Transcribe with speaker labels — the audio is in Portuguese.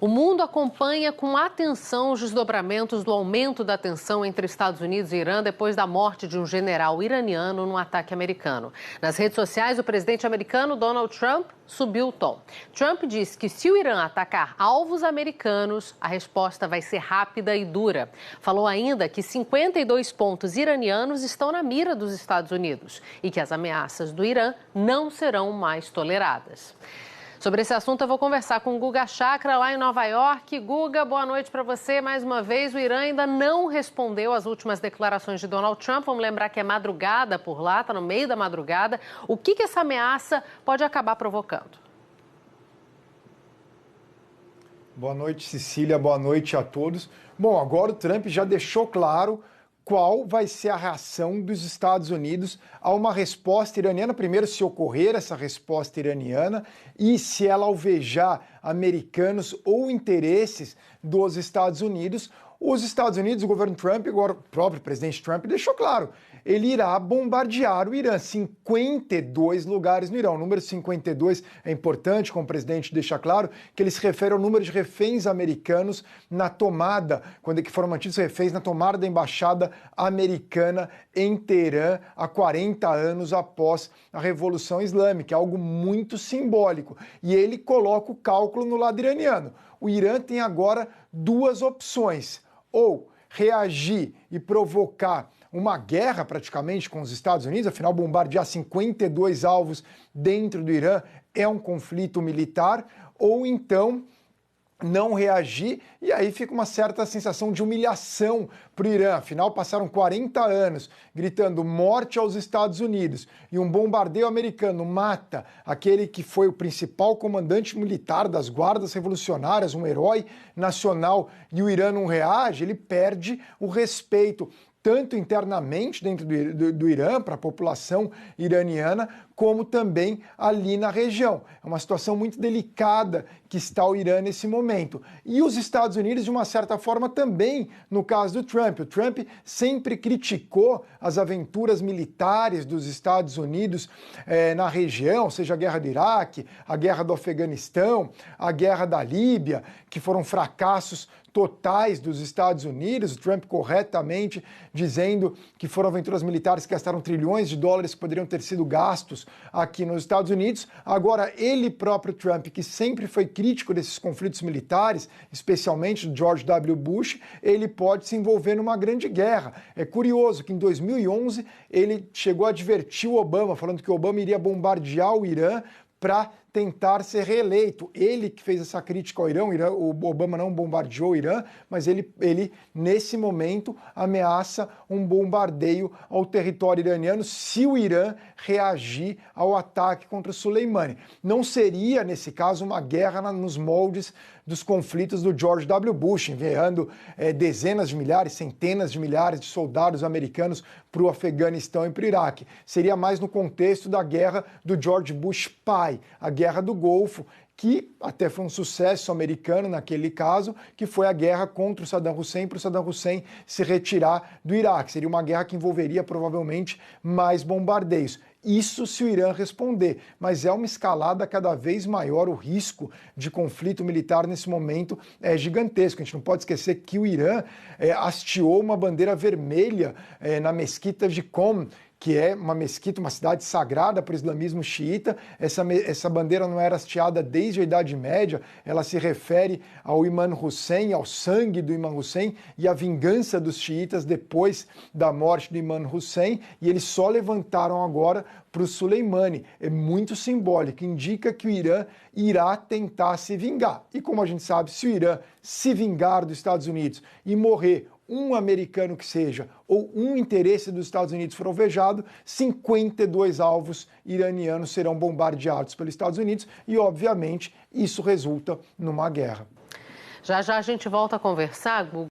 Speaker 1: O mundo acompanha com atenção os desdobramentos do aumento da tensão entre Estados Unidos e Irã depois da morte de um general iraniano num ataque americano. Nas redes sociais, o presidente americano Donald Trump subiu o tom. Trump disse que se o Irã atacar alvos americanos, a resposta vai ser rápida e dura. Falou ainda que 52 pontos iranianos estão na mira dos Estados Unidos e que as ameaças do Irã não serão mais toleradas. Sobre esse assunto, eu vou conversar com o Guga Chakra, lá em Nova York. Guga, boa noite para você. Mais uma vez, o Irã ainda não respondeu às últimas declarações de Donald Trump. Vamos lembrar que é madrugada por lá, está no meio da madrugada. O que essa ameaça pode acabar provocando?
Speaker 2: Boa noite, Cecília. Boa noite a todos. Bom, agora o Trump já deixou claro qual vai ser a reação dos Estados Unidos a uma resposta iraniana. Primeiro, se ocorrer essa resposta iraniana e se ela alvejar americanos ou interesses dos Estados Unidos. Os Estados Unidos, o governo Trump, agora o próprio presidente Trump deixou claro, ele irá bombardear o Irã, 52 lugares no Irã. O número 52 é importante, como o presidente deixa claro, que ele se refere ao número de reféns americanos na tomada, quando é que foram mantidos reféns na tomada da embaixada americana em Teherã, há 40 anos após a Revolução Islâmica, algo muito simbólico. E ele coloca o cálculo no lado iraniano. O Irã tem agora duas opções, ou reagir e provocar uma guerra praticamente com os Estados Unidos, afinal bombardear 52 alvos dentro do Irã é um conflito militar, ou então não reagir, e aí fica uma certa sensação de humilhação para o Irã. Afinal, passaram 40 anos gritando morte aos Estados Unidos e um bombardeio americano mata aquele que foi o principal comandante militar das guardas revolucionárias, um herói nacional, e o Irã não reage, ele perde o respeito tanto internamente dentro do Irã, para a população iraniana, como também ali na região. É uma situação muito delicada que está o Irã nesse momento. E os Estados Unidos, de uma certa forma, também no caso do Trump. O Trump sempre criticou as aventuras militares dos Estados Unidos na região, seja a guerra do Iraque, a guerra do Afeganistão, a guerra da Líbia, que foram fracassos totais dos Estados Unidos, o Trump corretamente dizendo que foram aventuras militares que gastaram trilhões de dólares que poderiam ter sido gastos aqui nos Estados Unidos. Agora, ele próprio, Trump, que sempre foi crítico desses conflitos militares, especialmente do George W. Bush, ele pode se envolver numa grande guerra. É curioso que em 2011 ele chegou a advertir o Obama, falando que o Obama iria bombardear o Irã para tentar ser reeleito. Ele que fez essa crítica ao Irã, o Obama não bombardeou o Irã, mas ele nesse momento, ameaça um bombardeio ao território iraniano se o Irã reagir ao ataque contra Soleimani. Não seria, nesse caso, uma guerra nos moldes dos conflitos do George W. Bush, enviando dezenas de milhares, centenas de milhares de soldados americanos para o Afeganistão e para o Iraque. Seria mais no contexto da guerra do George Bush pai, a Guerra do Golfo, que até foi um sucesso americano naquele caso, que foi a guerra contra o Saddam Hussein, para o Saddam Hussein se retirar do Iraque. Seria uma guerra que envolveria provavelmente mais bombardeios. Isso se o Irã responder, mas é uma escalada cada vez maior, o risco de conflito militar nesse momento é gigantesco. A gente não pode esquecer que o Irã hasteou uma bandeira vermelha na mesquita de Qom, que é uma mesquita, uma cidade sagrada para o islamismo xiita. Essa bandeira não era hasteada desde a Idade Média, ela se refere ao Imam Hussein, ao sangue do Imam Hussein e à vingança dos xiitas depois da morte do Imam Hussein, e eles só levantaram agora para o Soleimani. É muito simbólico, indica que o Irã irá tentar se vingar. E como a gente sabe, se o Irã se vingar dos Estados Unidos e morrer um americano que seja, ou um interesse dos Estados Unidos for alvejado, 52 alvos iranianos serão bombardeados pelos Estados Unidos e, obviamente, isso resulta numa guerra.
Speaker 1: Já já a gente volta a conversar, Guga.